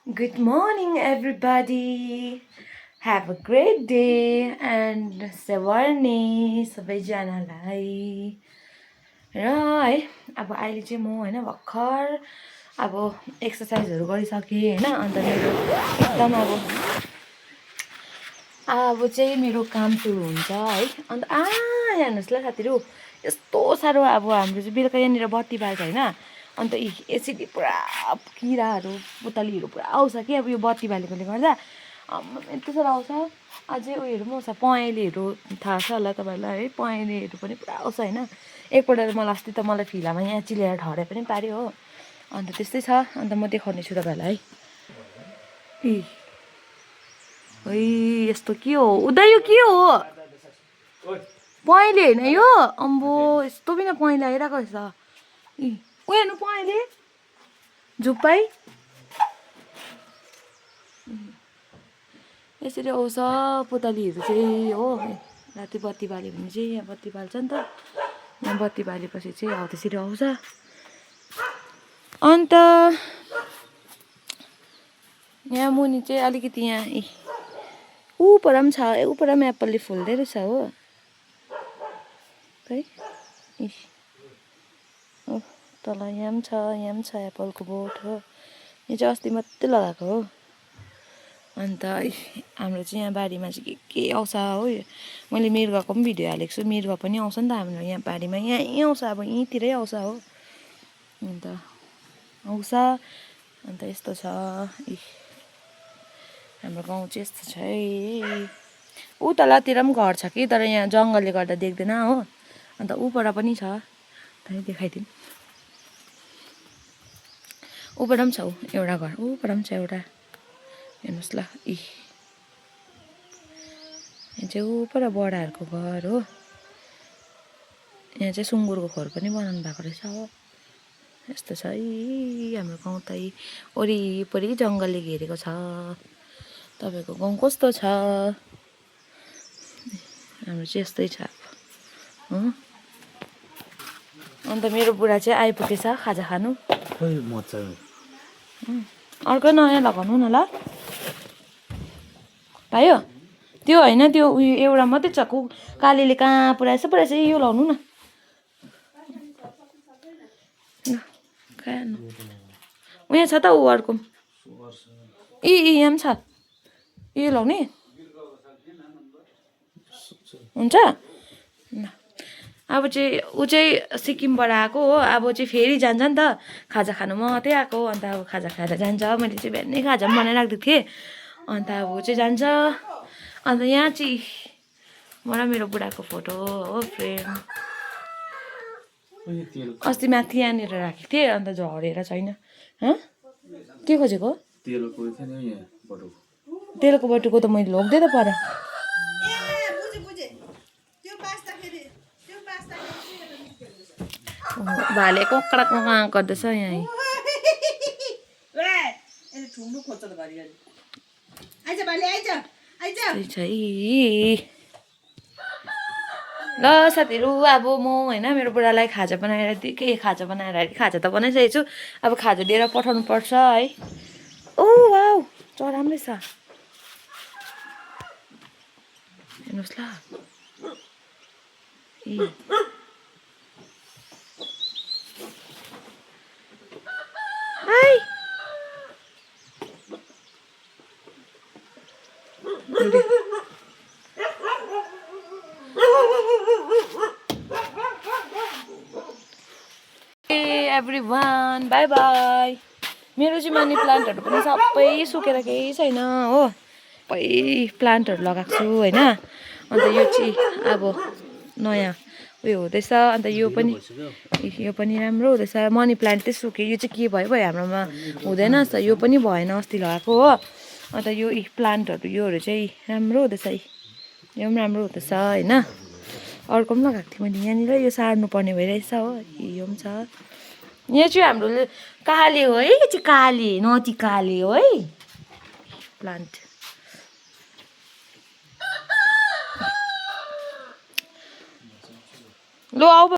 Good morning, everybody. Have a great day and सवार्ने सबैजनालाई र है अब अहिले चाहिँ म होइन भर्खर अब एक्सर्साइजहरू गरिसकेँ होइन अन्त मेरो एकदम अब चाहिँ मेरो काम सुरु हुन्छ है अन्त यहाँ हेर्नुहोस् ल साथीहरू यस्तो साह्रो अब हाम्रो चाहिँ बेलुका यहाँनिर बत्ती बाल्छ होइन अन्त यसरी पुरा किराहरू पुतलीहरू पुरा आउँछ कि अब यो बत्ती बालेकोले गर्दा यस्तो साह्रो आउँछ अझै उयोहरू पनि आउँछ पहेँलीहरू थाहा छ होला तपाईँहरूलाई है पहेँलीहरू पनि पुरा आउँछ होइन एकपल्ट त मलाई अस्ति त मलाई फिलामा यहाँ चिलेर ठहरे पनि पाऱ्यो हो अन्त त्यस्तै छ अन्त म देखाउने छु तपाईँहरूलाई है यस्तो के हो उदय यो के हो पहेँली होइन यो अम्बो यस्तो बिना पहेँली आइरहेको रहेछ ऊ हेर्नु पहेँली झुप्पाई यसरी आउँछ पुतलीहरू चाहिँ हो राति बत्ती बाल्यो भने चाहिँ यहाँ बत्ती बाल्छ नि त यहाँ बत्ती बालेपछि चाहिँ हौ त्यसरी आउँछ अन्त यहाँ मुनि चाहिँ अलिकति यहाँ ऊपर पनि छ ऊपर पनि एप्पलले फुल्दै रहेछ हो है तल यहाँ पनि छ एप्पलको बोट हो यो चाहिँ अस्ति मात्रै लगाएको हो अन्त हाम्रो चाहिँ यहाँ बारीमा चाहिँ के आउँछ हो मैले मृगको पनि भिडियो हालेको छु मृग पनि आउँछ नि त हाम्रो यहाँ बारीमा यहीँ आउँछ अब यहीँतिरै आउँछ हो अन्त आउँछ अन्त यस्तो छ हाम्रो गाउँ चाहिँ यस्तो छ है ऊ तलतिर पनि घर छ कि तर यहाँ जङ्गलले गर्दा देख्दैन हो अन्त ऊपर पनि छ देखाइदिउँ ऊपर पनि छ एउटा घर ऊपर पनि छ एउटा हेर्नुहोस् ल यहाँ चाहिँ ऊपर बडाहरूको घर हो यहाँ चाहिँ सुँगुरको खोर पनि बनाउनु भएको रहेछ हो यस्तो छ है हाम्रो गाउँ त वरिपरि जङ्गलले घेरेको छ तपाईँको गाउँ कस्तो छ हाम्रो चाहिँ यस्तै छ अन्त मेरो बुढा चाहिँ आइपुगेछ खाजा खानु अर्को नयाँ लगाउनु न ल पायो त्यो होइन त्यो उयो एउटा मात्रै छ कालीले कहाँ पुऱ्याएछ यो लाउनु न उयो छ त ऊ अर्को यहाँ पनि छ यो लाउने हुन्छ अब चाहिँ ऊ चाहिँ सिक्किमबाट आएको हो अब चाहिँ फेरि जान्छ नि त खाजा खानु मात्रै आएको अन्त अब खाजा खाएर जान्छ मैले चाहिँ बिहानै खाजा पनि बनाइराखिदिएको थिएँ अन्त अब ऊ चाहिँ जान्छ अन्त यहाँ चाहिँ म र मेरो बुढाको फोटो हो फ्रेम अस्ति माथि यहाँनिर राखेको थिएँ अन्त झरेर छैन के खोजेको तेलको बटुको त मैले लगिदिएँ त पर भाले कोक्रा कोक्रा गर्दैछ यहाँ ल साथीहरू अब म होइन मेरो बुढालाई खाजा बनाएर खाजा त बनाइसकेको छु अब खाजा दिएर पठाउनु पर्छ है ओ वाउ चरा राम्रै छ हेर्नुहोस् ल एभ्रिवान बाई बाई मेरो चाहिँ मनी प्लान्टहरू पनि सबै सुकेर केही छैन हो सबै प्लान्टहरू लगाएको छु होइन अन्त यो चाहिँ अब नयाँ उयो हुँदैछ अन्त यो पनि राम्रो हुँदैछ मनी प्लान्ट चाहिँ सुक्यो यो चाहिँ के भयो हाम्रोमा हुँदैन त यो पनि भएन अस्ति लगाएको हो अन्त यो प्लान्टहरू योहरू चाहिँ राम्रो हुँदैछ यो पनि राम्रो हुँदैछ होइन अर्को पनि लगाएको थिएँ मैले यहाँनिर यो सार्नु पर्ने भइरहेछ हो यो पनि छ यहाँ चाहिँ हाम्रो काले हो है यो चाहिँ काले नटी काले हो है प्लान्ट लो आऊ